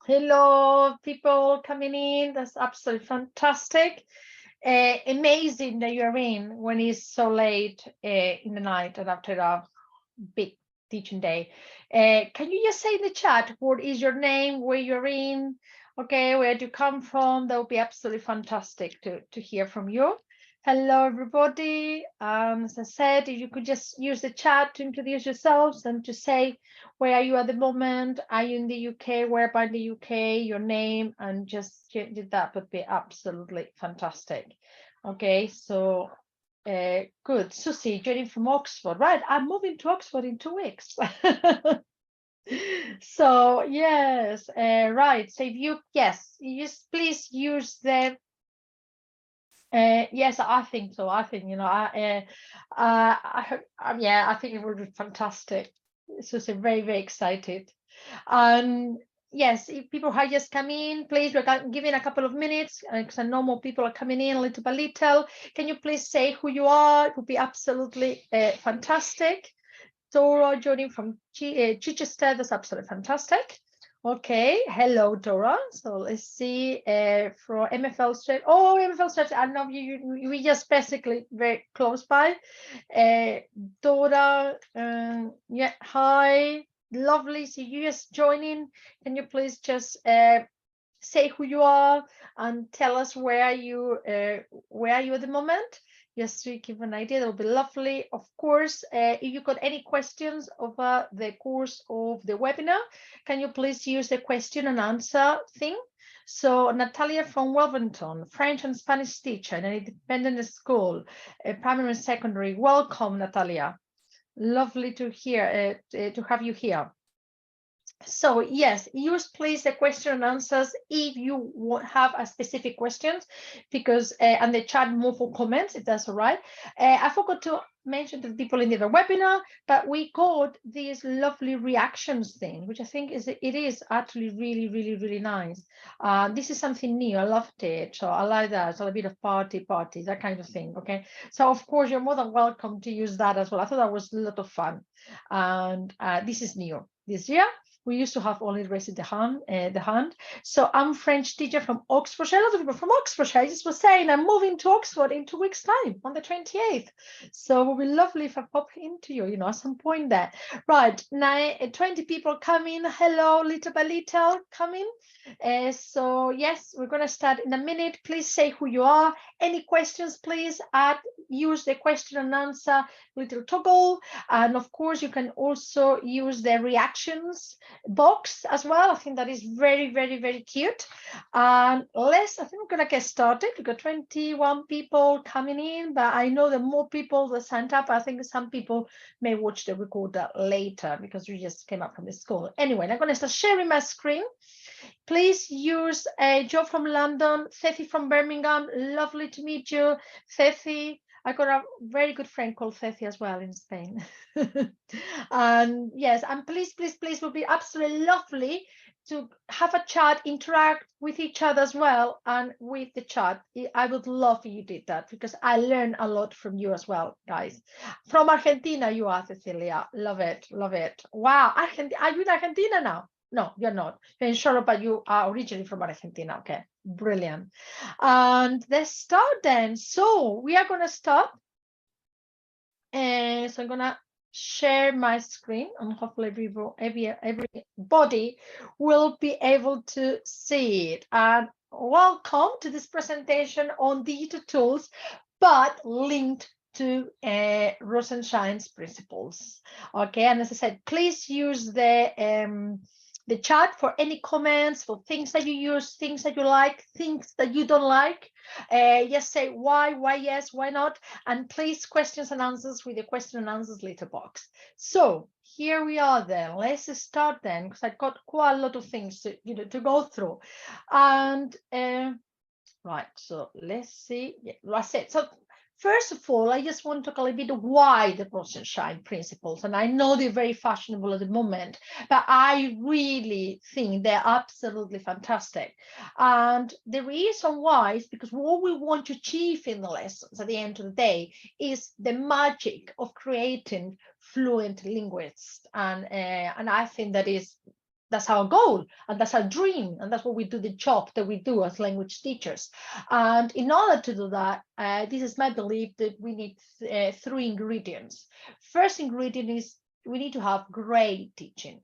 Hello, people coming in. That's absolutely fantastic. Amazing that you're in when it's so late in the night and after a big teaching day. Can you just say in the chat what is your name, where you're in, okay, where do you come from? That would be absolutely fantastic to hear from you. Hello, everybody. As I said, if you could just use the chat to introduce yourselves and to say where are you at the moment? Are you in the UK? Where about the UK? Your name and just that would be absolutely fantastic. Okay, so good. Susie, joining from Oxford. Right, I'm moving to Oxford in 2 weeks. So yes, right. So if you just please use the yes, I think so. I think yeah, I think it would be fantastic. So very, very excited. Yes, if people have just come in, please, we're giving a couple of minutes because I know more people are coming in little by little. Can you please say who you are? It would be absolutely fantastic. Dora joining from Chichester, that's absolutely fantastic. Okay, hello Dora. So let's see for MFL straight. Oh, MFL straight. I know we just basically very close by. Dora, yeah, hi, lovely. See you just joining. Can you please just say who you are and tell us where you at the moment, just to give an idea. That would be lovely. Of course, if you got any questions over the course of the webinar, can you please use the question and answer thing? So Natalia from Wolverhampton, French and Spanish teacher in an independent school, primary and secondary. Welcome, Natalia. Lovely to hear to have you here. So yes, use please the question and answers if you have a specific questions, because and the chat more for comments, if that's all right. I forgot to mention to the people in the webinar, but we got this lovely reactions thing, which I think it is actually really, really, really nice. This is something new. I loved it. So I like that. It's a bit of parties, that kind of thing. Okay. So of course you're more than welcome to use that as well. I thought that was a lot of fun. And this is new this year. We used to have only raising the hand. So I'm French teacher from Oxfordshire. A lot of people from Oxfordshire. I just was saying I'm moving to Oxford in 2 weeks' time on the 28th. So it would be lovely if I pop into you, at some point there. Right, now 20 people coming. Hello, little by little coming. So yes, we're going to start in a minute. Please say who you are. Any questions, please use the question and answer little toggle. And of course, you can also use the reactions box as well. I think that is very, very, very cute. I think we're going to get started. We've got 21 people coming in, but I know that more people that signed up. I think some people may watch the recorder later because we just came up from the school. Anyway, I'm going to start sharing my screen. Please use Joe from London, Cethi from Birmingham. Lovely to meet you, Cethi. I got a very good friend called Cethi as well in Spain. And yes, and please, would be absolutely lovely to have a chat, interact with each other as well, and with the chat. I would love if you did that because I learn a lot from you as well, guys. From Argentina, you are, Cecilia. Love it, love it. Wow, are you in Argentina now? No, you're not. You're in Charlotte, but you are originally from Argentina. Okay, brilliant. And let's start then. So we are going to start. And so I'm going to share my screen and hopefully everybody will be able to see it. And welcome to this presentation on digital tools, but linked to Rosenshine's principles. Okay, and as I said, please use the chat for any comments, for things that you use, things that you like, things that you don't like. Just say why yes, why not, and please questions and answers with the question and answers little box. So here we are then. Let's start then, because I've got quite a lot of things to go through. And right, so let's see. Yeah, that's it. So first of all, I just want to talk a little bit why the Rosenshine principles. And I know they're very fashionable at the moment, but I really think they're absolutely fantastic. And the reason why is because what we want to achieve in the lessons at the end of the day is the magic of creating fluent linguists. And I think that that's our goal, and that's our dream, and that's what we do, the job that we do as language teachers. And in order to do that, this is my belief that we need 3 ingredients. First ingredient is we need to have great teaching.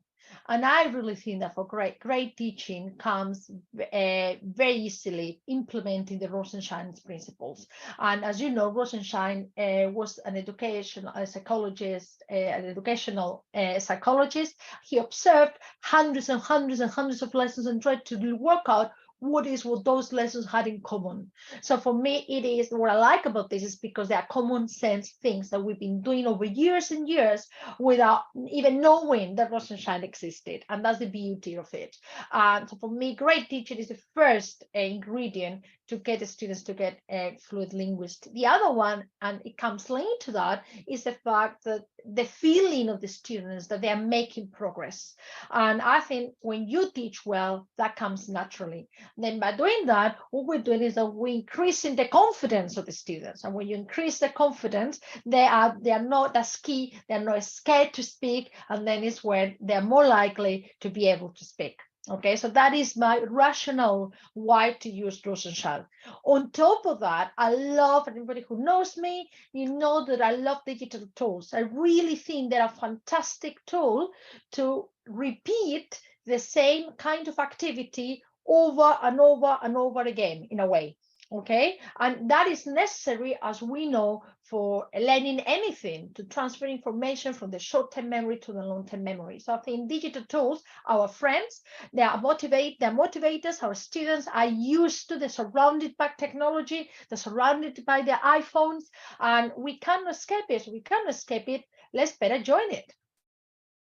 And I really think that for great teaching comes very easily implementing the Rosenshine principles. And as you know, Rosenshine was an educational psychologist, an educational psychologist. He observed hundreds and hundreds and hundreds of lessons and tried to work out what those lessons had in common. So for me, it is what I like about this is because they are common sense things that we've been doing over years and years without even knowing that Rosenshine existed. And that's the beauty of it. So for me, great teaching is the first ingredient to get the students to get a fluent linguist. The other one, and it comes linked to that, is the fact that the feeling of the students that they are making progress. And I think when you teach well, that comes naturally. Then by doing that, what we're doing is that we're increasing the confidence of the students. And when you increase the confidence, they are not as key, they're not scared to speak, and then it's when they're more likely to be able to speak. Okay, so that is my rationale why to use Rosenshine. On top of that, I love, anybody who knows me, you know that I love digital tools. I really think they're a fantastic tool to repeat the same kind of activity over and over and over again in a way. Okay, and that is necessary, as we know, for learning anything, to transfer information from the short-term memory to the long-term memory. So I think digital tools, our friends, they're motivators. Our students are used to, they're surrounded by technology, they're surrounded by their iPhones, and we cannot escape it. Let's better join it.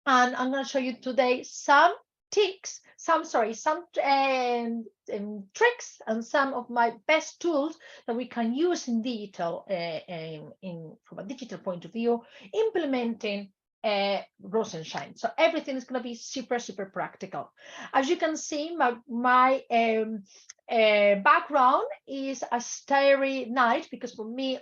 And I'm going to show you today some tricks and some of my best tools that we can use in digital, from a digital point of view, implementing Rosenshine. So everything is going to be super, super practical. As you can see, my background is a starry night, because for me,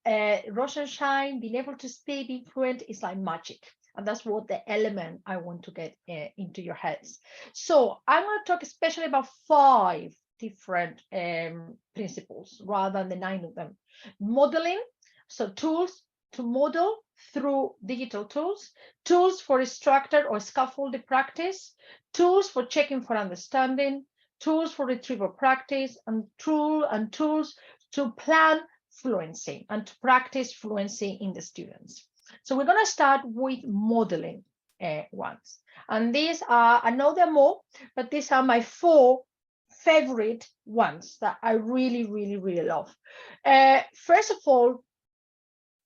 Rosenshine, being able to speak, being fluent, is like magic. And that's what the element I want to get into your heads. So I'm going to talk especially about 5 different principles rather than the 9 of them. Modeling, so tools to model through digital tools, tools for structured or scaffolded practice, tools for checking for understanding, tools for retrieval practice, and tools to plan fluency and to practice fluency in the students. So we're going to start with modeling ones. And these are, I know there are more, but these are my 4 favorite ones that I really, really, really love. First of all,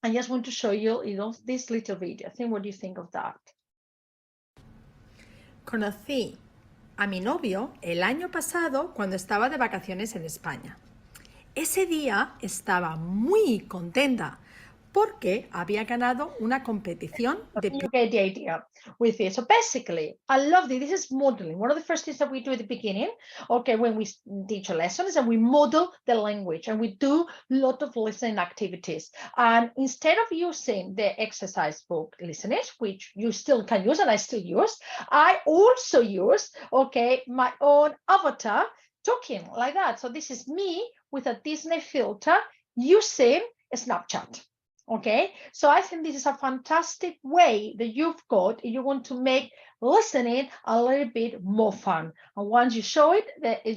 I just want to show you, this little video. I think, what do you think of that? Conocí a mi novio el año pasado cuando estaba de vacaciones en España. Ese día estaba muy contenta porque había ganado una competición de... You get the idea with it. So basically, I love this. This is modeling. One of the first things that we do at the beginning, okay, when we teach a lesson, is that we model the language, and we do a lot of listening activities. And instead of using the exercise book listeners, which you still can use, and I still use, I also use, okay, my own avatar talking like that. So this is me with a Disney filter using a Snapchat. Okay, so I think this is a fantastic way that you've got if you want to make listening a little bit more fun. And once you show it,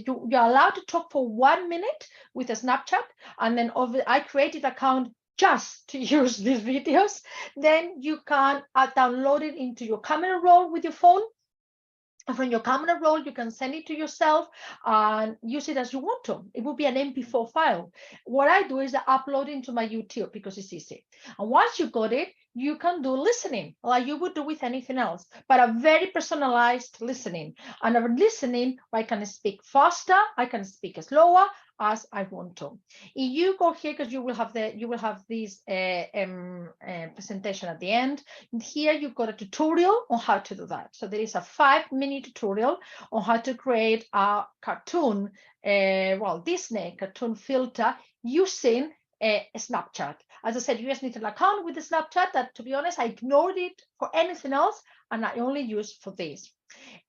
you're allowed to talk for 1 minute with a Snapchat, and then I created an account just to use these videos. Then you can download it into your camera roll with your phone. And from your camera roll, you can send it to yourself and use it as you want to. It will be an MP4 file. What I do is I upload it into my YouTube because it's easy. And once you got it, you can do listening like you would do with anything else, but a very personalized listening. And a listening, I can speak faster, I can speak slower as I want to. If you go here, because you will have this presentation at the end. And here you've got a tutorial on how to do that. So there is a 5-minute tutorial on how to create a cartoon, Disney cartoon filter using Snapchat. As I said, you just need an account with the Snapchat that, to be honest, I ignored it for anything else, and I only use for this.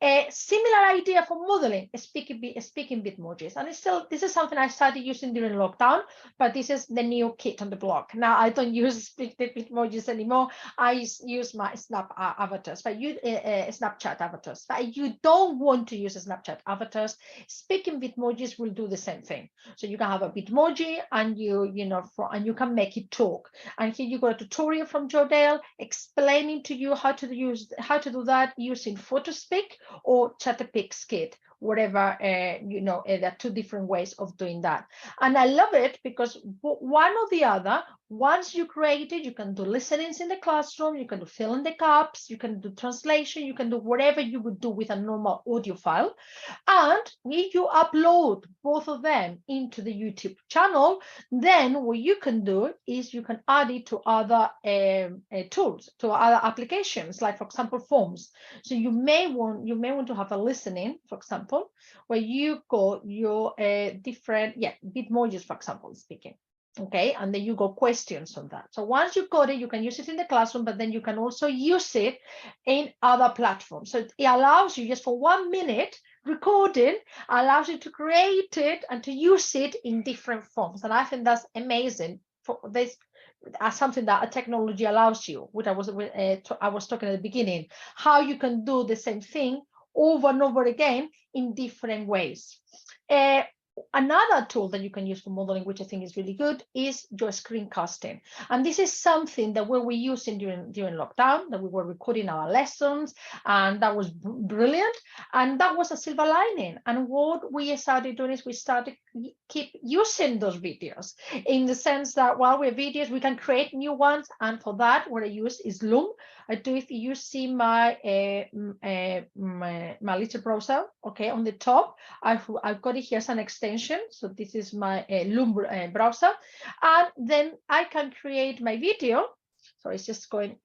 A similar idea for modeling, speaking Bitmojis, and this is something I started using during lockdown, but this is the new kit on the block. Now I don't use Speak Bitmojis anymore. I use my avatars, but Snapchat avatars. But you don't want to use Snapchat avatars. Speaking Bitmojis will do the same thing. So you can have a Bitmoji, and and you can make it talk. And here you got a tutorial from Jodelle explaining to you how to do that using PhotoSpeak or ChatterPix, whatever. There are two different ways of doing that, and I love it because one or the other. Once you create it, you can do listenings in the classroom, you can do fill in the gaps, you can do translation, you can do whatever you would do with a normal audio file. And if you upload both of them into the YouTube channel, then what you can do is you can add it to other tools, to other applications, like for example forms. So you may want to have a listening, for example, where you got your different Bitmojis, for example, speaking. Okay, and then you got questions on that. So once you got it, you can use it in the classroom, but then you can also use it in other platforms. So it allows you, just for 1 minute, recording allows you to create it and to use it in different forms. And I think that's amazing for this, as something that a technology allows you, which I was talking at the beginning, how you can do the same thing over and over again in different ways. Another tool that you can use for modeling, which I think is really good, is your screencasting. And this is something that we were using during lockdown, that we were recording our lessons, and that was brilliant. And that was a silver lining. And what we started doing is we started keep using those videos, in the sense that while we're videos, we can create new ones. And for that, what I use is Loom. I do, if you see my my little browser, okay, on the top, I've got it here as an extension. So this is my Loom browser, and then I can create my video. So it's just going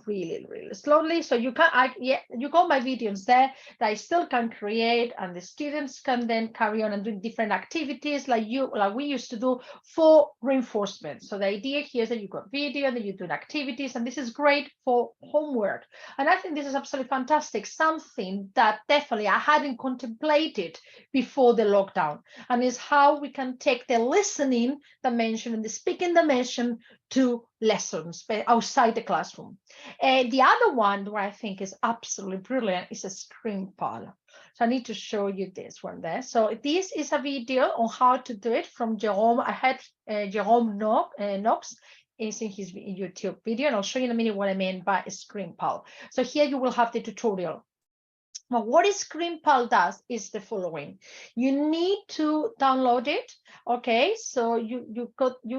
really, really slowly. So you can, you got my videos there that I still can create, and the students can then carry on and do different activities like we used to do for reinforcement. So the idea here is that you got video, and then you do activities, and this is great for homework. And I think this is absolutely fantastic, something that definitely I hadn't contemplated before the lockdown, and is how we can take the listening dimension and the speaking dimension to lessons outside the classroom. The other one where I think is absolutely brilliant is a ScreenPal. So I need to show you this one there. So this is a video on how to do it from Jerome. I had Jerome Knox is in his YouTube video, and I'll show you in a minute what I mean by a ScreenPal. So here you will have the tutorial. Now, what ScreenPal does is the following. You need to download it. Okay, so you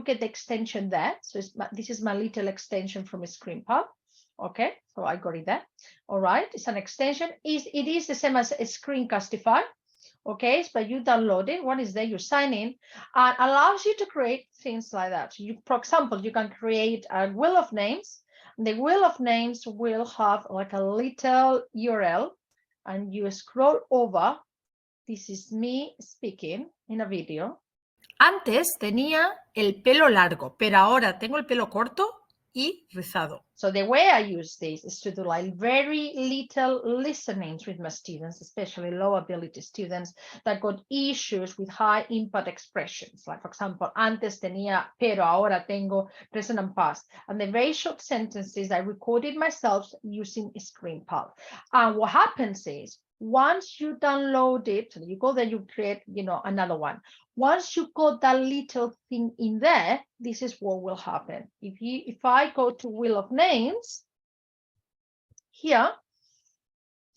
get the extension there. So this is my little extension from ScreenPal. Okay, so I got it there. All right, it's an extension. It is the same as a Screencastify. Okay, but you download it. What is there? You sign in, and allows you to create things like that. So for example, you can create a wheel of names. The wheel of names will have like a little URL. And you scroll over. This is me speaking in a video. Antes tenía el pelo largo, pero ahora tengo el pelo corto y rizado. So the way I use this is to do like very little listenings with my students, especially low ability students that got issues with high impact expressions. Like for example, antes tenía, pero ahora tengo, present and past. And the very short sentences I recorded myself using ScreenPal. And what happens is, once you download it, so you go there, you create, another one. Once you got that little thing in there, this is what will happen. If I go to Wheel of Names, here,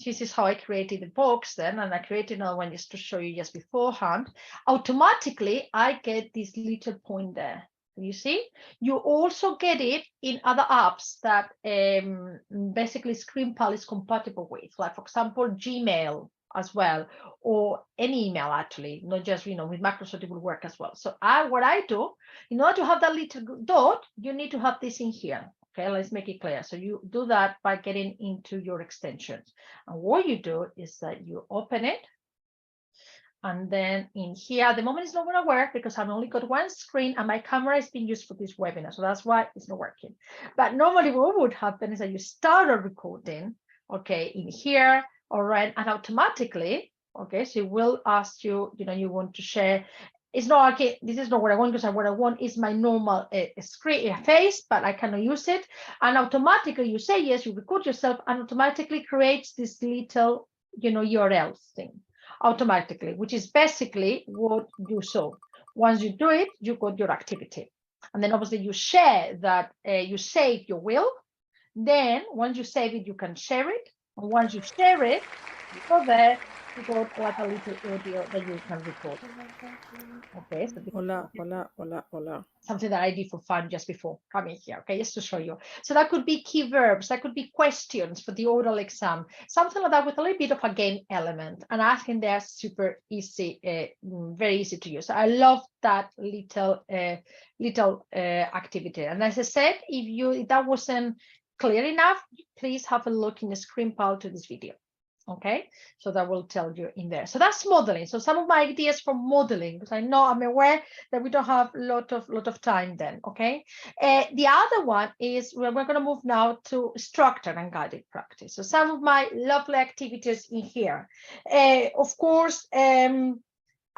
this is how I created the box then, and I created another one just to show you just beforehand. Automatically, I get this little point there. You see, you also get it in other apps that basically ScreenPal is compatible with, like for example, Gmail as well, or any email actually, not just with Microsoft it will work as well. So what I do, in order to have that little dot, you need to have this in here. Okay, let's make it clear. So you do that by getting into your extensions, and what you do is that you open it, And then in here, at the moment it's not going to work because I've only got one screen and my camera is being used for this webinar. So that's why it's not working. But normally what would happen is that you start a recording, okay, in here, all right, and automatically, okay, so it will ask you, you want to share. It's not okay, this is not what I want, because what I want is my normal screen face, but I cannot use it. And automatically you say yes, you record yourself, and automatically creates this little, URL thing automatically, which is basically what you saw. Once you do it, you got your activity. And then obviously you share that, you save your will. Then once you save it, you can share it. And once you share it, you go there, you got like a little audio that you can record. Okay, so this Hola, hola, hola, hola. something that I did for fun just before coming here, okay, just to show you. So that could be key verbs, that could be questions for the oral exam, something like that with a little bit of a game element. And I think they're super easy, very easy to use. I love that little activity. And as I said, if that wasn't clear enough, please have a look in the screen pal to this video. Okay, so that will tell you in there. So that's modeling. So some of my ideas for modeling, because I'm aware that we don't have a lot of time then. Okay, the other one is we're going to move now to structured and guided practice. So some of my lovely activities in here. Of course, I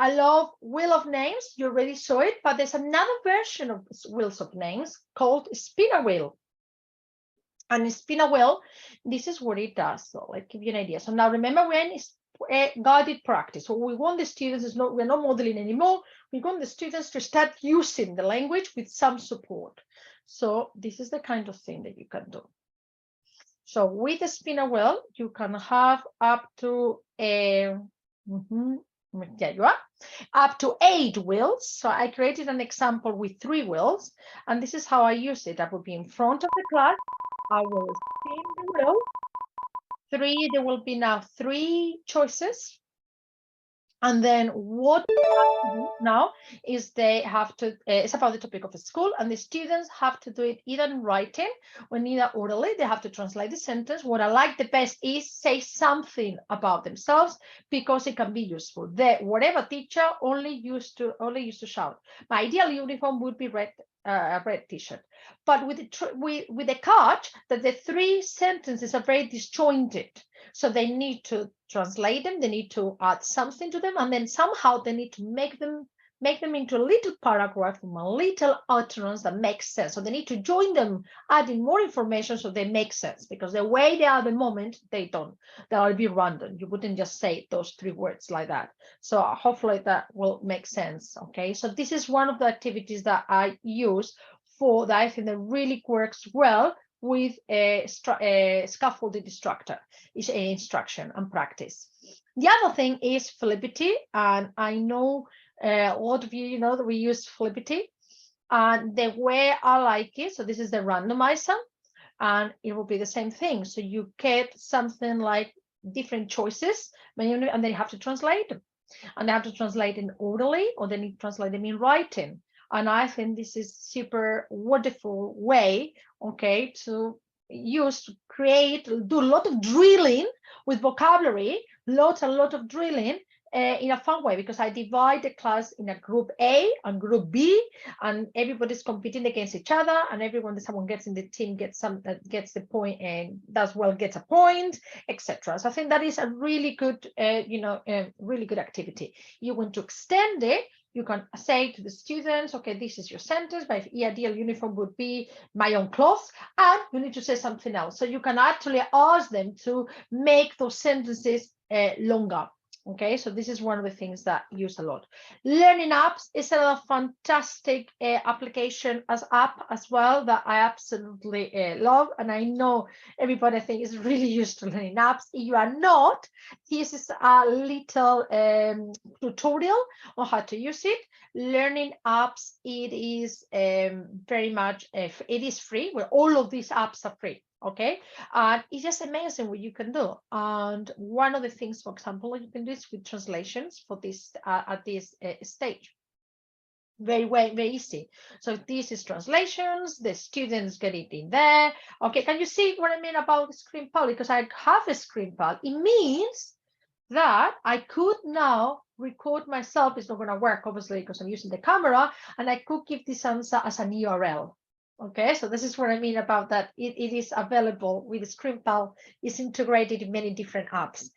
love wheel of names. You already saw it, but there's another version of wheels of names called spinner wheel. And spin a wheel, this is what it does. So like give you an idea. So now remember, when it's guided practice. So we want the students, we're not modeling anymore. We want the students to start using the language with some support. So this is the kind of thing that you can do. So with the spinner wheel, you can have up to there you are, up to 8 wheels. So I created an example with 3 wheels, and this is how I use it. I will be in front of the class. I will spin the wheel. 3, there will be now 3 choices. And then what now is they have to, it's about the topic of the school, and the students have to do it either in writing or either orally. They have to translate the sentence. What I like the best is say something about themselves, because it can be useful. Whatever teacher only used to shout. My ideal uniform would be red, a red t-shirt, but with the catch that the 3 sentences are very disjointed. So they need to translate them, they need to add something to them, and then somehow they need to make them into a little paragraph from a little utterance that makes sense. So they need to join them, adding more information so they make sense, because the way they are at the moment, they don't. They'll be random. You wouldn't just say those 3 words like that. So hopefully that will make sense. Okay, so this is one of the activities that I use for that I think that really works well with a scaffolded instruction and practice. The other thing is Flippity, and I know a lot of you know that we use Flippity, and the way I like it, so this is the randomizer, and it will be the same thing. So you get something like different choices, and then you have to translate them, and they have to translate in orally, or they need to translate them in writing. And I think this is super wonderful way, okay, to use to create, do a lot of drilling with vocabulary, a lot of drilling in a fun way, because I divide the class in a group A and group B, and everybody's competing against each other, and everyone that someone gets in the team gets the point and does well gets a point, etc. So I think that is a really good, really good activity. You want to extend it, you can say to the students, okay, this is your sentence, my ideal uniform would be my own clothes, and you need to say something else. So you can actually ask them to make those sentences longer. Okay, so this is one of the things that I use a lot. Learning apps is a fantastic application app as well that I absolutely love, and I know everybody I think is really used to learning apps. If you are not, this is a little tutorial on how to use it. Learning apps, it is very much it is free. Where all of these apps are free. Okay, and it's just amazing what you can do. And one of the things, for example, you can do is with translations for this at this stage. Very easy. So this is translations, the students get it in there. Okay, can you see what I mean about the screen pal? Because I have a screen pal, it means that I could now record myself. It's not going to work, obviously, because I'm using the camera, and I could give this answer as an URL. Okay, so this is what I mean about that. It is available with ScreenPal. It's integrated in many different apps.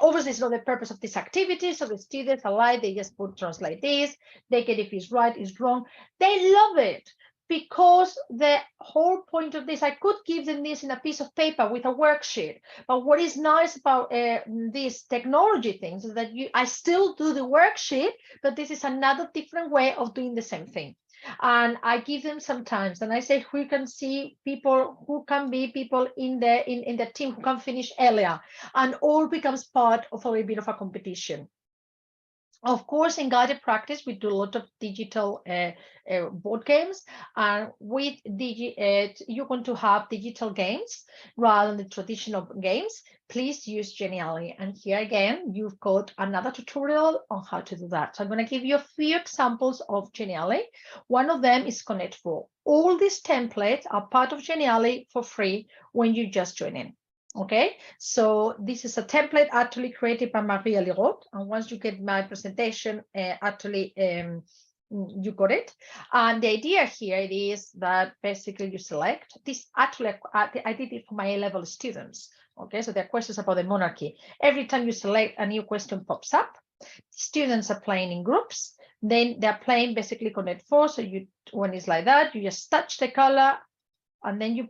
Obviously, it's not the purpose of this activity. So the students are like, they just put translate this. They get if it's right, it's wrong. They love it, because the whole point of this, I could give them this in a piece of paper with a worksheet. But what is nice about these technology things is that I still do the worksheet, but this is another different way of doing the same thing. And I give them sometimes, and I say who can see people, who can be people in the team who can finish earlier, and all becomes part of a little bit of a competition. Of course, in guided practice, we do a lot of digital board games, and with you're going to have digital games rather than the traditional games. Please use Genially. And here again, you've got another tutorial on how to do that. So I'm going to give you a few examples of Genially. One of them is Connect4. All these templates are part of Genially for free when you just join in. Okay, so this is a template actually created by Maria Leroux, and once you get my presentation, you got it. And the idea here is that basically you select this. Actually, I did it for my A-level students. Okay, so there are questions about the monarchy. Every time you select, a new question pops up. Students are playing in groups. Then they're playing basically Connect4. So when it's like that, you just touch the color, and then you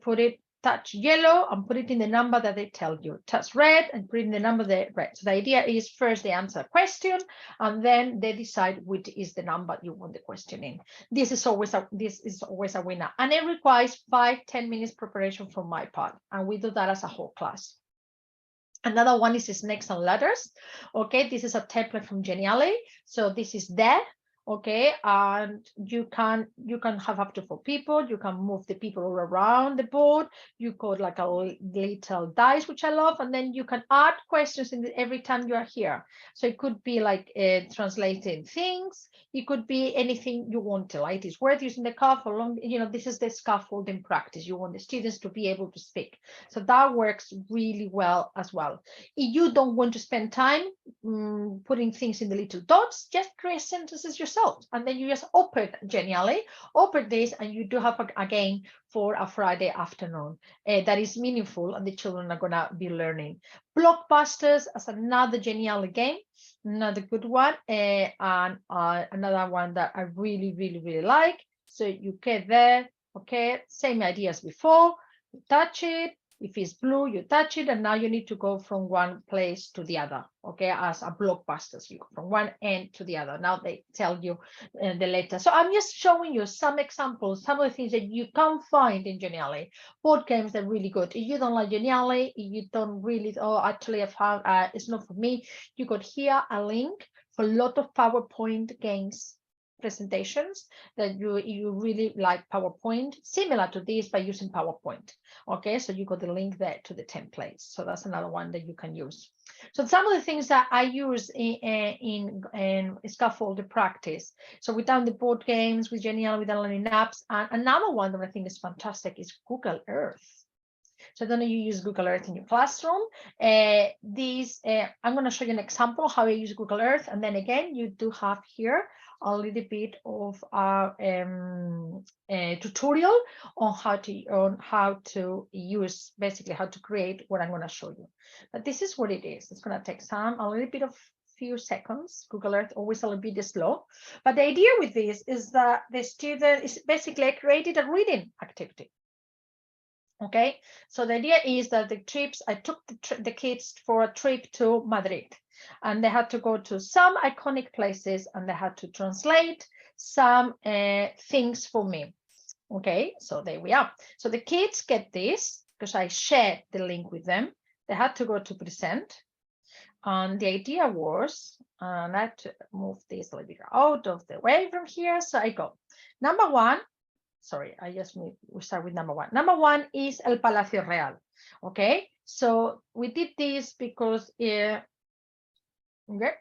touch yellow and put it in the number that they tell you. Touch red and put it in the number that red. So the idea is first they answer a question, and then they decide which is the number you want the question in. This is always a winner, and it requires 5-10 minutes preparation from my part, and we do that as a whole class. Another one is snakes and ladders. Okay, this is a template from Genially. So this is there. Okay, and you can have up to 4 people. You can move the people all around the board. You got like a little dice, which I love, and then you can add questions every time you are here. So it could be like translating things. It could be anything you want to. Like it's worth using the car for long. This is the scaffolding practice. You want the students to be able to speak. So that works really well as well. If you don't want to spend time putting things in the little dots, just create sentences yourself, and then you just open Genially, open this, and you do have a game for a Friday afternoon that is meaningful, and the children are gonna be learning. Blockbusters as another Genially game, another good one, and another one that I really, really, really like. So you get there, okay, same idea as before. You touch it. If it's blue, you touch it, and now you need to go from one place to the other, okay, as a blockbuster. So you go from one end to the other. Now they tell you the letter. So I'm just showing you some examples, some of the things that you can find in Genially. Board games, they're really good. If you don't like Genially, if you don't really, actually I found it's not for me, you got here a link for a lot of PowerPoint games presentations that you really like PowerPoint, similar to this by using PowerPoint. Okay, so you got the link there to the templates. So that's another one that you can use. So some of the things that I use in scaffolded practice. So we've done the board games with Genial, with the learning apps, and another one that I think is fantastic is Google Earth. So I don't know if you use Google Earth in your classroom. I'm going to show you an example of how I use Google Earth, and then again you do have here a little bit of a tutorial on how to use, basically how to create what I'm going to show you. But this is what it is. It's going to take a little bit of few seconds. Google Earth always a little bit slow, but the idea with this is that the student is basically created a reading activity. Okay, so the idea is that I took the kids for a trip to Madrid, and they had to go to some iconic places, and they had to translate some things for me. Okay, so there we are. So the kids get this because I shared the link with them. They had to go to present, and the idea was, and I had to move this a little bit out of the way from here. So I go, number one. Sorry, we start with number one. Number one is El Palacio Real. Okay, so we did this because, okay,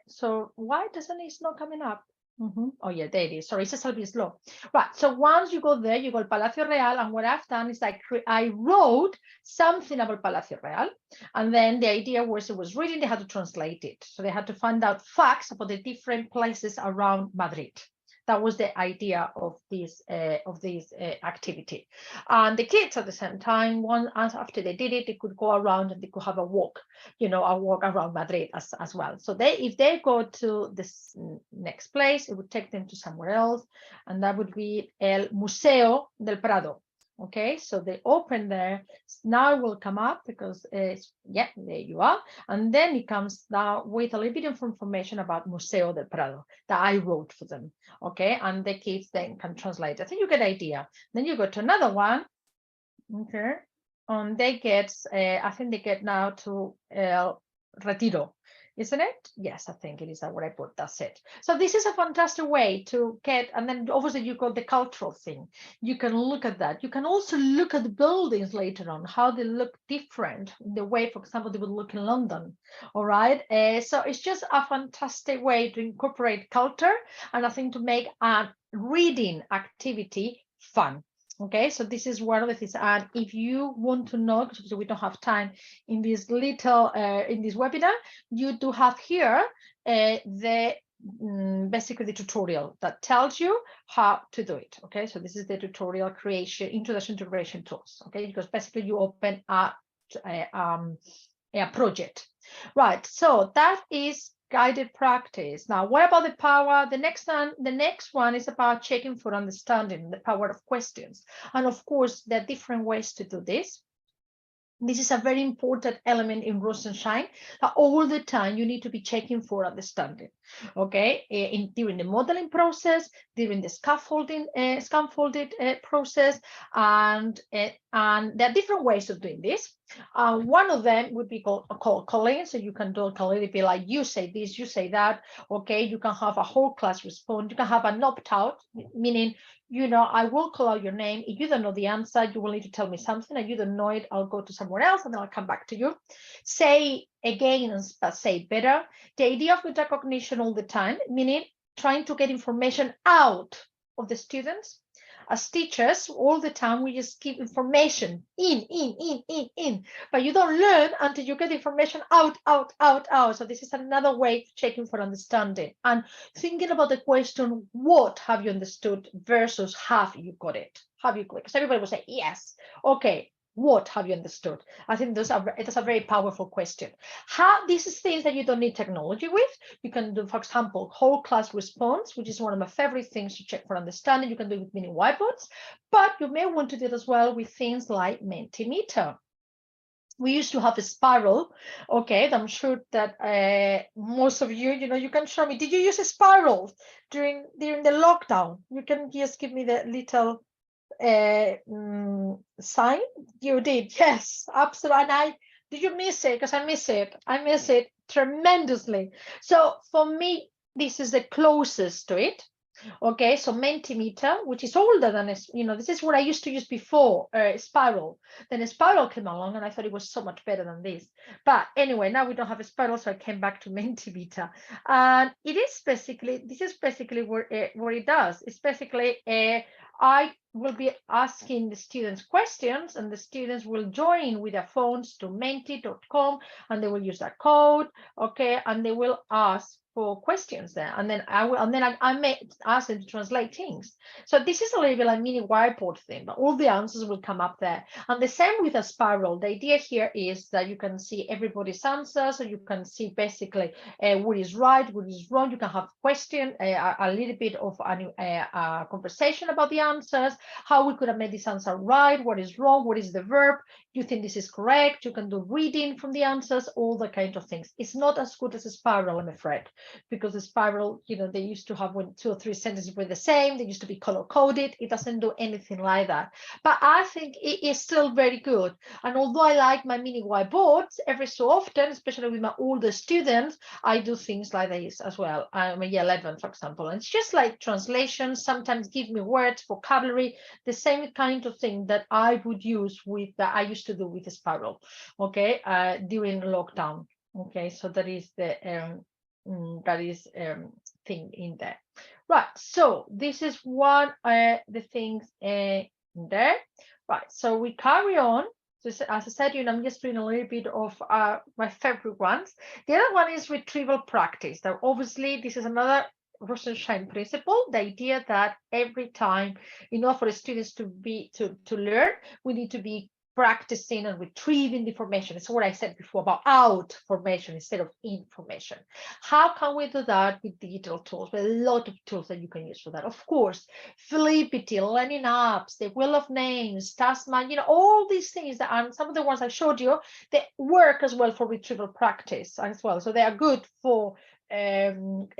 so why doesn't it's not coming up? Oh yeah, there it is. Sorry, it's just a little bit slow. Right. So once you go there, you go to Palacio Real, and what I've done is I wrote something about Palacio Real, and then the idea was it was reading, they had to translate it. So they had to find out facts about the different places around Madrid. That was the idea of this activity. And the kids at the same time, one after they did it, they could go around and they could have a walk, a walk around Madrid as well. So if they go to this next place, it would take them to somewhere else, and that would be El Museo del Prado. Okay, so they open there. Now it will come up because yeah, there you are. And then it comes now with a little bit of information about Museo del Prado that I wrote for them. Okay, and the kids then can translate. I think you get the idea. Then you go to another one. Okay, they get, I think they get now to Retiro, isn't it? Yes, I think it is what I put. That's it. So this is a fantastic way to get, and then obviously you got the cultural thing. You can look at that. You can also look at the buildings later on, how they look different, the way, for example, they would look in London. All right. So it's just a fantastic way to incorporate culture, and I think to make a reading activity fun. Okay, so this is one of the things. And if you want to know, because we don't have time in this little in this webinar, you do have here basically the tutorial that tells you how to do it. Okay, so this is the tutorial creation, introduction to creation tools. Okay, because basically you open a project, right? So that is guided practice. Now, what about the power? The next one is about checking for understanding, the power of questions. And of course, there are different ways to do this. This is a very important element in Rosenshine. All the time you need to be checking for understanding. Okay, during the modeling process, during the scaffolding process, and there are different ways of doing this. One of them would be called calling. So you can do a calling, be like, you say this, you say that. Okay, you can have a whole class respond. You can have an opt-out, meaning, I will call out your name. If you don't know the answer, you will need to tell me something. And you don't know it, I'll go to somewhere else and then I'll come back to you. Say again, but say better. The idea of metacognition all the time, meaning trying to get information out of the students. As teachers, all the time, we just keep information in. But you don't learn until you get information out. So this is another way of checking for understanding. And thinking about the question, what have you understood versus have you got it? Have you got it? Because everybody will say, yes. Okay, what have you understood? I think that's a very powerful question. This is things that you don't need technology with. You can do, for example, whole class response, which is one of my favorite things to check for understanding. You can do it with mini whiteboards, but you may want to do it as well with things like Mentimeter. We used to have a spiral. Okay, I'm sure that most of you, you can show me. Did you use a spiral during the lockdown? You can just give me the little sign. You did, yes, absolutely. And did you miss it? Because I miss it tremendously. So for me, this is the closest to it. Okay, so Mentimeter, which is older than this is what I used to use before Spiral. Then a Spiral came along and I thought it was so much better than this. But anyway, now we don't have a Spiral, so I came back to Mentimeter. And this is basically what it does. It's basically I will be asking the students questions, and the students will join with their phones to menti.com, and they will use that code, okay, and they will ask for questions there, and then I may ask them to translate things. So this is a little bit like mini whiteboard thing, but all the answers will come up there. And the same with a spiral. The idea here is that you can see everybody's answers, so you can see basically what is right, what is wrong. You can have question, a little bit of a conversation about the answers, how we could have made this answer right, what is wrong, what is the verb, you think this is correct. You can do reading from the answers, all the kind of things. It's not as good as a spiral, I'm afraid, because the spiral, they used to have 2 or 3 sentences were the same. They used to be color coded. It doesn't do anything like that. But I think it is still very good. And although I like my mini whiteboards, every so often, especially with my older students, I do things like this as well. I'm a year 11, for example, and it's just like translation. Sometimes give me words, vocabulary, the same kind of thing that I would use that I used to do with the spiral, okay, during lockdown. Okay, so that is the thing in there. Right, so this is one the things there. Right, so we carry on. So as I said, I'm just doing a little bit of my favorite ones. The other one is retrieval practice. Now, obviously, this is another Rosenshine principle, the idea that every time, in order for the students to learn, we need to be practicing and retrieving the information. It's what I said before about out formation instead of information. How can we do that with digital tools? With a lot of tools that you can use for that. Of course, Flippity, learning apps, the wheel of names, Tasman, all these things that and some of the ones I showed you, they work as well for retrieval practice as well. So they are good for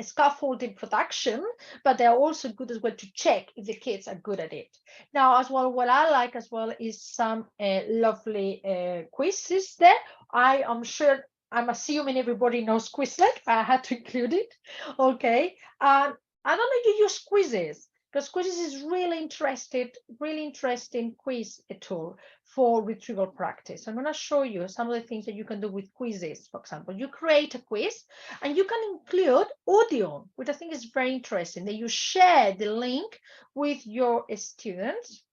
scaffolding production, but they're also good as well to check if the kids are good at it. Now, as well, what I like as well is some lovely quizzes there. I am sure, I'm assuming everybody knows Quizlet. I had to include it. Okay. I don't know if you use quizzes, because quizzes is really interesting quiz tool for retrieval practice. I'm going to show you some of the things that you can do with quizzes. For example, you create a quiz and you can include audio, which I think is very interesting, that you share the link with your students.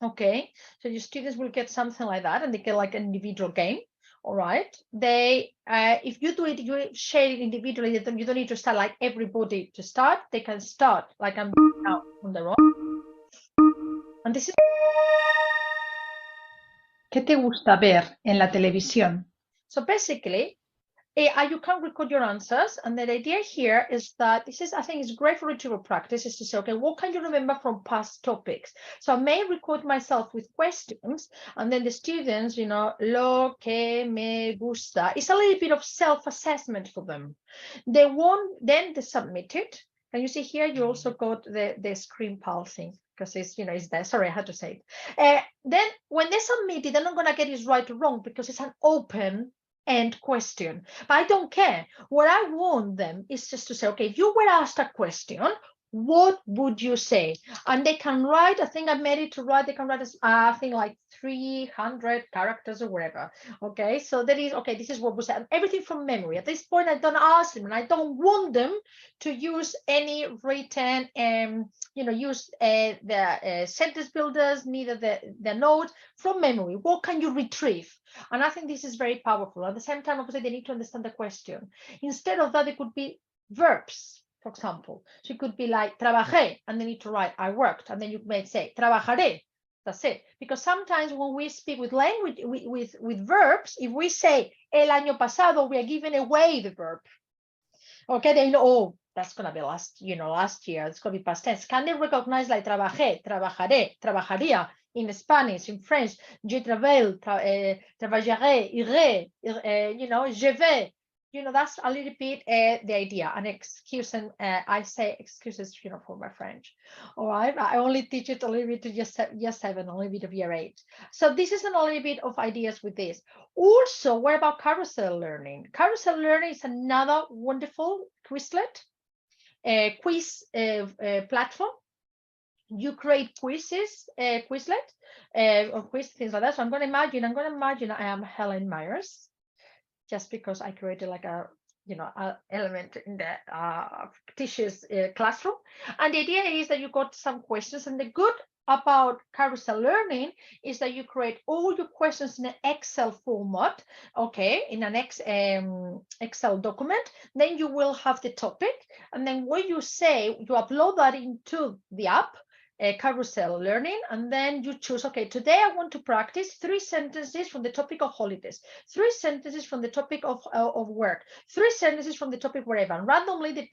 Okay, so your students will get something like that, and they get like an individual game. All right, they if you do it, you share it individually. You don't need to start like everybody to start. They can start like I'm doing now on their own. And this is. ¿Qué te gusta ver en la televisión? So basically, you can record your answers, and the idea here is that this is, I think, is great for retrieval practice, is to say, okay, what can you remember from past topics? So I may record myself with questions, and then the students, lo que me gusta. It's a little bit of self-assessment for them. They won't, then they submit it. And you see here, you also got the screen pulsing, because it's there. Sorry, I had to say it. Then when they submit it, they're not going to get it right or wrong, because it's an open end question. But I don't care. What I want them is just to say, okay, if you were asked a question, what would you say? And they can write, I think I made it to write, they can write, I think like 300 characters or whatever. Okay, so that is, okay, this is what we say. Everything from memory. At this point, I don't ask them, and I don't want them to use any written, use the sentence builders, neither the notes from memory. What can you retrieve? And I think this is very powerful. At the same time, obviously, they need to understand the question. Instead of that, it could be verbs, for example. So it could be like trabajé, and they need to write I worked, and then you may say trabajaré. That's it. Because sometimes when we speak with language, with verbs, if we say el año pasado, we are giving away the verb. Okay, they know, oh, that's gonna be last year. It's gonna be past tense. Can they recognize like trabajé, trabajaré, trabajaría in Spanish, in French? Je travaille, trabajaré, iré, je vais. That's a little bit the idea. And I say excuses, for my French. All right, I only teach it a little bit to just 7, a little bit of year 8. So this is a little bit of ideas with this. Also, what about carousel learning? Carousel learning is another wonderful Quizlet, quiz platform. You create quizzes, Quizlet, or quiz things like that. So I'm going to imagine I am Helen Myers, just because I created like a element in the fictitious classroom. And the idea is that you got some questions, and the good about carousel learning is that you create all your questions in an Excel format, okay, in an Excel document. Then you will have the topic, and then what you say, you upload that into the app, carousel learning, and then you choose, okay, today I want to practice 3 sentences from the topic of holidays, 3 sentences from the topic of work, 3 sentences from the topic wherever, and randomly the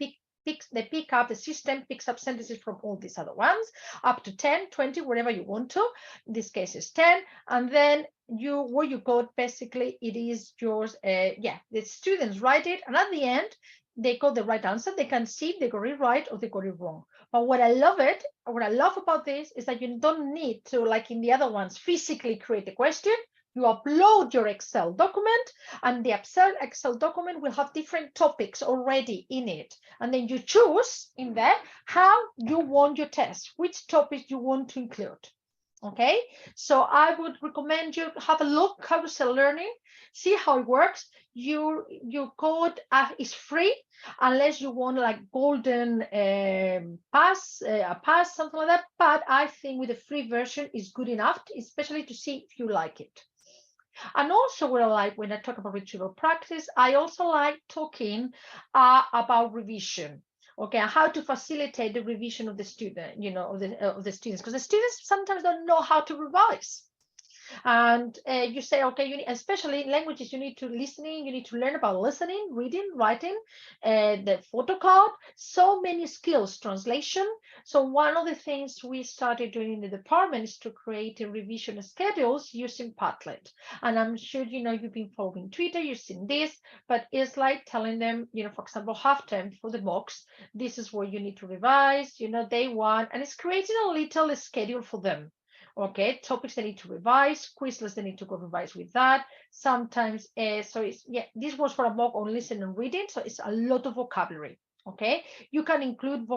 system picks up sentences from all these other ones, up to 10, 20, whatever you want to. In this case is 10, and then what you got, basically, it is yours. The students write it, and at the end, they got the right answer. They can see if they got it right or they got it wrong. But what I love about this is that you don't need to, like in the other ones, physically create a question. You upload your Excel document, and the Excel document will have different topics already in it. And then you choose in there how you want your test, which topic you want to include. Okay, so I would recommend you have a look carousel learning, see how it works. Your code is free unless you want like golden pass, a pass, something like that. But I think with the free version is good enough, especially to see if you like it. And also what I like when I talk about retrieval practice, I also like talking about revision. Okay, how to facilitate the revision of the student, of the students, because the students sometimes don't know how to revise. And you say, okay, you need, especially in languages, you need to listening, you need to learn about listening, reading, writing, the photo card, so many skills, translation. So one of the things we started doing in the department is to create a revision schedules using Padlet. And I'm sure, you've been following Twitter, you've seen this, but it's like telling them, for example, half term for the box, this is where you need to revise, day one, and it's creating a little schedule for them. Okay, topics they need to revise, Quizlets they need to go revise with that. Sometimes, so it's, this was for a mock on listening and reading, so it's a lot of vocabulary. Okay, you can include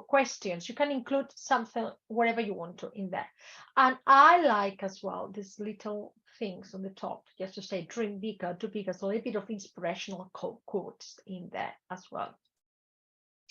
questions, you can include something, whatever you want to in there. And I like as well these little things on the top, just to say dream bigger, do bigger, so a little bit of inspirational quotes in there as well.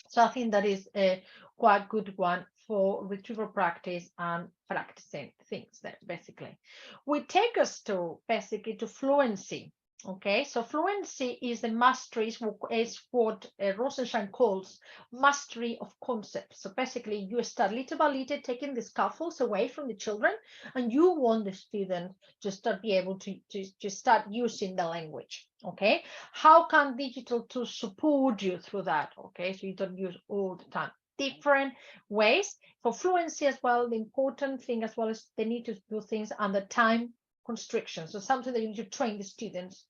So I think that is a quite good one for retrieval practice and practicing things there, basically. We take us to basically to fluency. Okay, so fluency is the mastery, is what Rosenshine calls mastery of concepts. So basically, you start little by little taking the scaffolds away from the children, and you want the student to start be able to start using the language. Okay, how can digital tools support you through that? Okay, so you don't use all the time. Different ways for fluency as well. The important thing as well is they need to do things under time constriction. So something that you need to train the students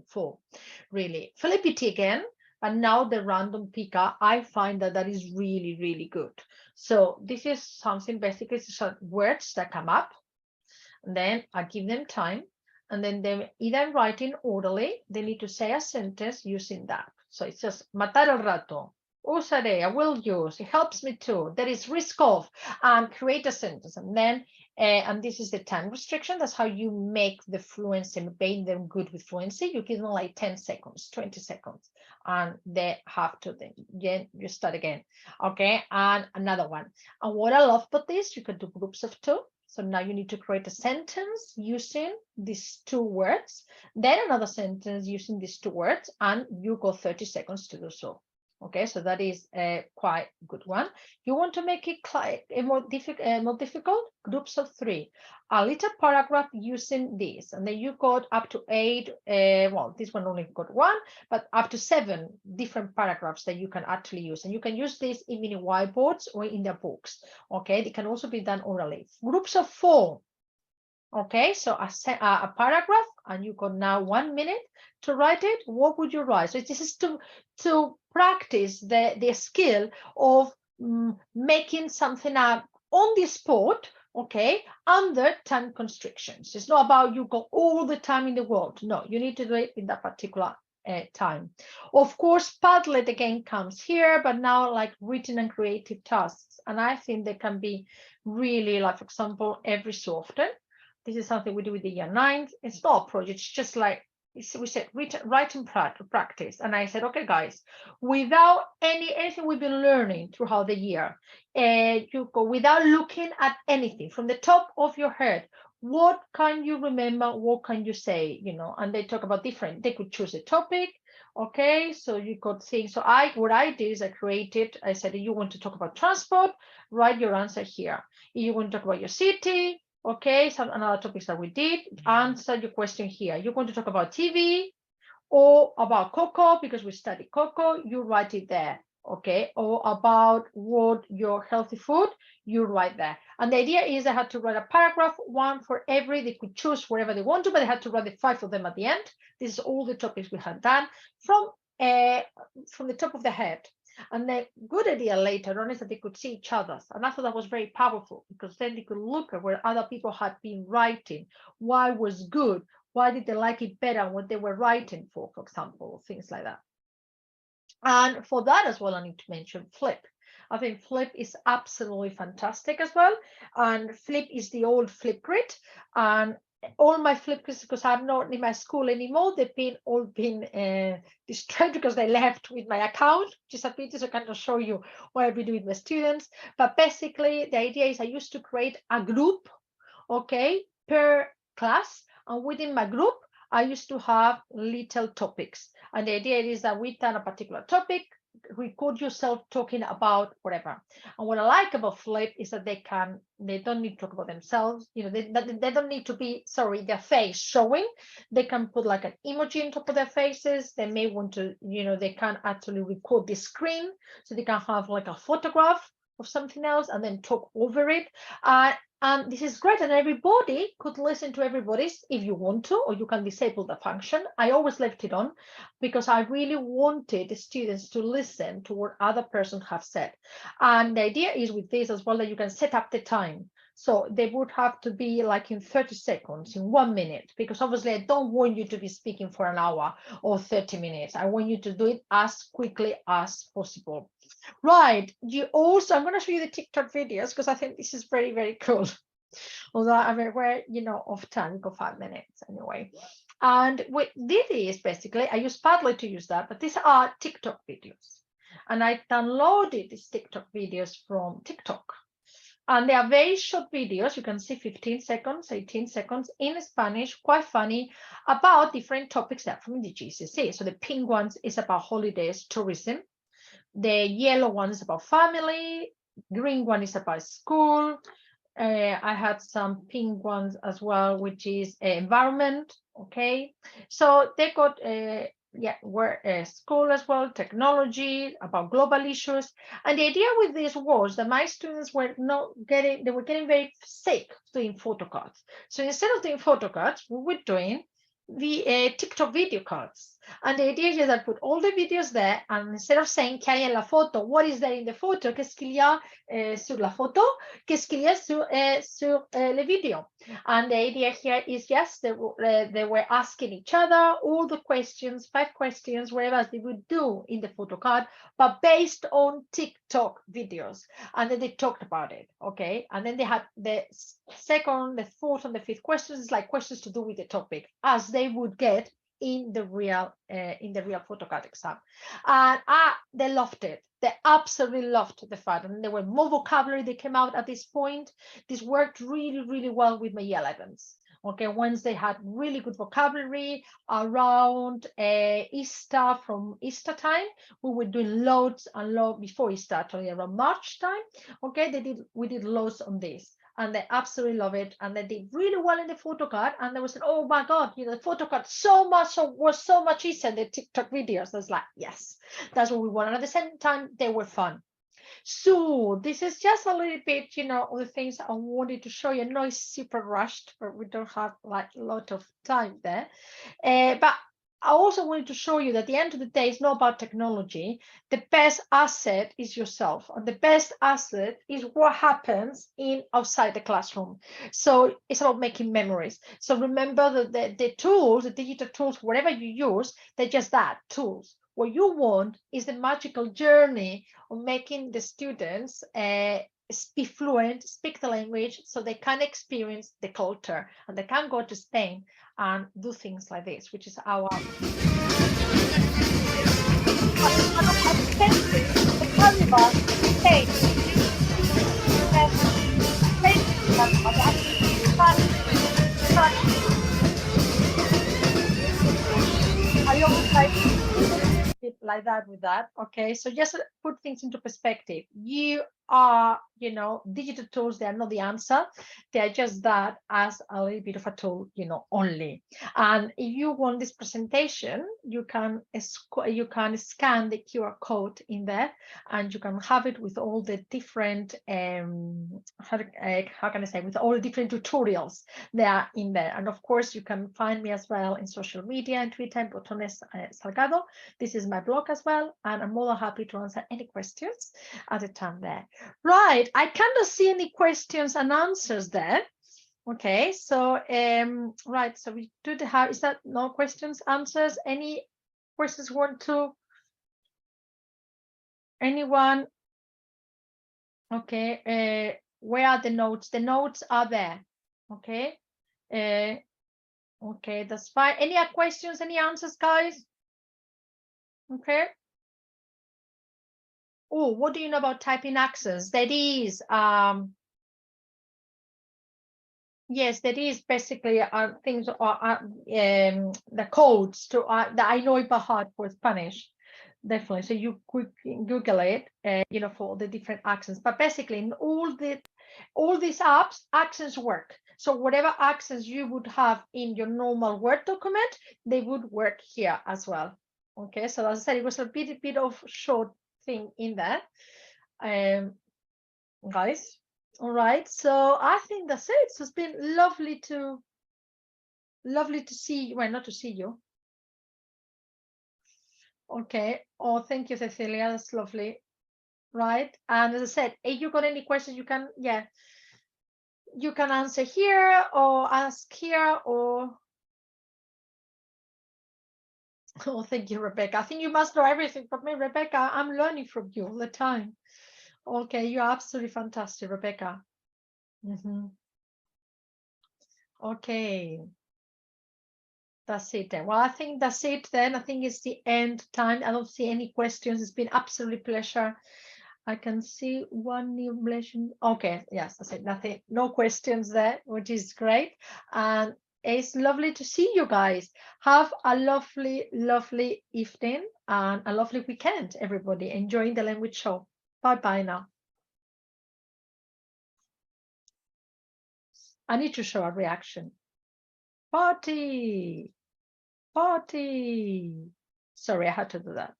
for, really. Flippity again, but now the random picker, I find that is really, really good. So this is something basically some words that come up, and then I give them time, and then they either writing orderly, they need to say a sentence using that. So it's just matar el rato. Usaré, I will use, it helps me too. There is risk of, and create a sentence. And then, and this is the time restriction. That's how you make the fluency and make them good with fluency. You give them like 10 seconds, 20 seconds, and they have to then you start again. Okay, and another one. And what I love about this, you can do groups of two. So now you need to create a sentence using these two words, then another sentence using these two words, and you go 30 seconds to do so. Okay, so that is a quite good one. You want to make it more difficult? Groups of three. A little paragraph using this, and then you got up to 8. Well, this one only got 1, but up to 7 different paragraphs that you can actually use, and you can use this in mini whiteboards or in their books. Okay, they can also be done orally. Groups of 4. Okay, so a paragraph, and you got now 1 minute to write it. What would you write? So this is to practice the skill of making something up on the spot, okay, under time constrictions. It's not about you got all the time in the world. No, you need to do it in that particular time. Of course, Padlet again comes here, but now like written and creative tasks. And I think they can be really, like, for example, every so often. This is something we do with the year 9. It's not a project, it's just like we said, write and practice. And I said, okay, guys, without anything we've been learning throughout the year, you go without looking at anything from the top of your head. What can you remember? What can you say? And they talk about different. They could choose a topic. Okay, so you could think. So what I did is I said, you want to talk about transport, write your answer here. If you want to talk about your city, okay, some another topics that we did, answer your question here. You're going to talk about TV or about cocoa because we studied cocoa, you write it there, okay, or about what your healthy food, you write there. And the idea is they had to write a paragraph, one for every, they could choose wherever they want to, but they had to write the 5 of them at the end. This is all the topics we had done from the top of the head. And the good idea later on is that they could see each other's. And I thought that was very powerful because then they could look at where other people had been writing, why was good, why did they like it better than what they were writing for example, things like that. And for that as well, I need to mention Flip. I think Flip is absolutely fantastic as well. And Flip is the old Flipgrid. And all my Flipgrids, because I'm not in my school anymore, they've been all been destroyed because they left with my account, which is a pity, so I cannot show you what I've been doing with my students. But basically, the idea is I used to create a group, okay, per class. And within my group, I used to have little topics. And the idea is that we turn a particular topic, record yourself talking about whatever. And what I like about Flip is that they don't need to talk about themselves. They don't need to be, sorry, their face showing. They can put like an emoji on top of their faces. They may want to, they can actually record the screen, so they can have like a photograph of something else and then talk over it. And this is great, and everybody could listen to everybody's if you want to, or you can disable the function. I always left it on because I really wanted the students to listen to what other person have said. And the idea is with this as well that you can set up the time. So they would have to be like in 30 seconds, in 1 minute, because obviously I don't want you to be speaking for an hour or 30 minutes. I want you to do it as quickly as possible. Right. I'm going to show you the TikTok videos because I think this is very, very cool. Although I'm aware, of time, we got 5 minutes anyway. And what this is basically, I use Padlet to use that, but these are TikTok videos. And I downloaded these TikTok videos from TikTok. And they are very short videos. You can see 15 seconds, 18 seconds in Spanish, quite funny, about different topics that from the GCSE. So the pink ones is about holidays, tourism. The yellow one is about family. Green one is about school. I had some pink ones as well, which is environment. Okay, so they got school as well, technology, about global issues. And the idea with this was that my students were getting very sick doing photo cards. So instead of doing photo cards, we were doing the TikTok video cards. And the idea is that I put all the videos there, and instead of saying ¿qué hay en la foto? What is there in the photo? Qu'est-ce qu'il y a sur la photo? Qu'est-ce qu'il y a sur le video? And the idea here is, yes, they were asking each other all the questions, 5 questions, whatever they would do in the photo card, but based on TikTok videos. And then they talked about it, okay? And then they had the second, the fourth, and the fifth questions, like questions to do with the topic, as they would get in the real photo card exam. And they loved it. They absolutely loved the fact, and there were more vocabulary that came out at this point. This worked really, really well with my year 11s. Okay, once they had really good vocabulary around Easter, from Easter time, we were doing loads and loads before Easter, actually around March time. Okay, we did loads on this. And they absolutely love it, and they did really well in the photo card. And they was, oh my god, the photo card was so much easier than the TikTok videos. I was like, yes, that's what we want. And at the same time, they were fun. So this is just a little bit, of the things I wanted to show you. I know it's super rushed, but we don't have like a lot of time there. But I also wanted to show you that at the end of the day, it's not about technology. The best asset is yourself, and the best asset is what happens outside the classroom. So it's about making memories. So remember that the tools, the digital tools, whatever you use, they're just that, tools. What you want is the magical journey of making the students be fluent, speak the language, so they can experience the culture, and they can go to Spain and do things like this, which is our I always like that with that. Okay, so just put things into perspective. You are, digital tools, they are not the answer. They are just that, as a little bit of a tool, only. And if you want this presentation, you can scan the QR code in there, and you can have it with all the different how can I say, with all the different tutorials that are in there. And of course, you can find me as well in social media and Twitter, Botones Salgado. This is my blog as well, and I'm more than happy to answer any questions at the time there. Right, I cannot see any questions and answers there. Okay, so right, so we do have, is that no questions, answers? Any questions anyone Okay, where are the notes? The notes are there. Okay. Okay, that's fine. Any questions, any answers, guys? Okay. Oh, what do you know about typing accents? That is, yes, that is basically things are the codes to that I know it by heart for Spanish. Definitely. So you quick Google it, you know, for the different accents. But basically, in all these apps, accents work. So whatever accents you would have in your normal Word document, they would work here as well. Okay. So as I said, it was a bit of short thing in there, guys. All right. So I think that's it. So it's been lovely to see you. Well, not to see you. Okay. Oh, thank you, Cecilia. That's lovely. Right. And as I said, if you got any questions, you can, yeah, you can answer here or ask here or oh, thank you, Rebecca. I think you must know everything from me, Rebecca. I'm learning from you all the time. Okay, you're absolutely fantastic, Rebecca. Okay. That's it then. Well, I think that's it then. I think it's the end time. I don't see any questions. It's been absolutely pleasure. I can see one new relation. Okay, yes, that's it. Nothing, no questions there, which is great. And it's lovely to see you guys. Have a lovely, lovely evening and a lovely weekend, everybody. Enjoying the language show. Bye-bye now. I need to show a reaction. Party. Party. Sorry, I had to do that.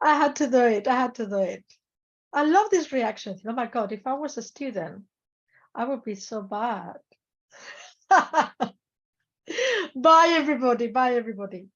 I had to do it. I had to do it. I love these reactions. Oh my God, if I was a student, I would be so bad. Bye, everybody. Bye, everybody.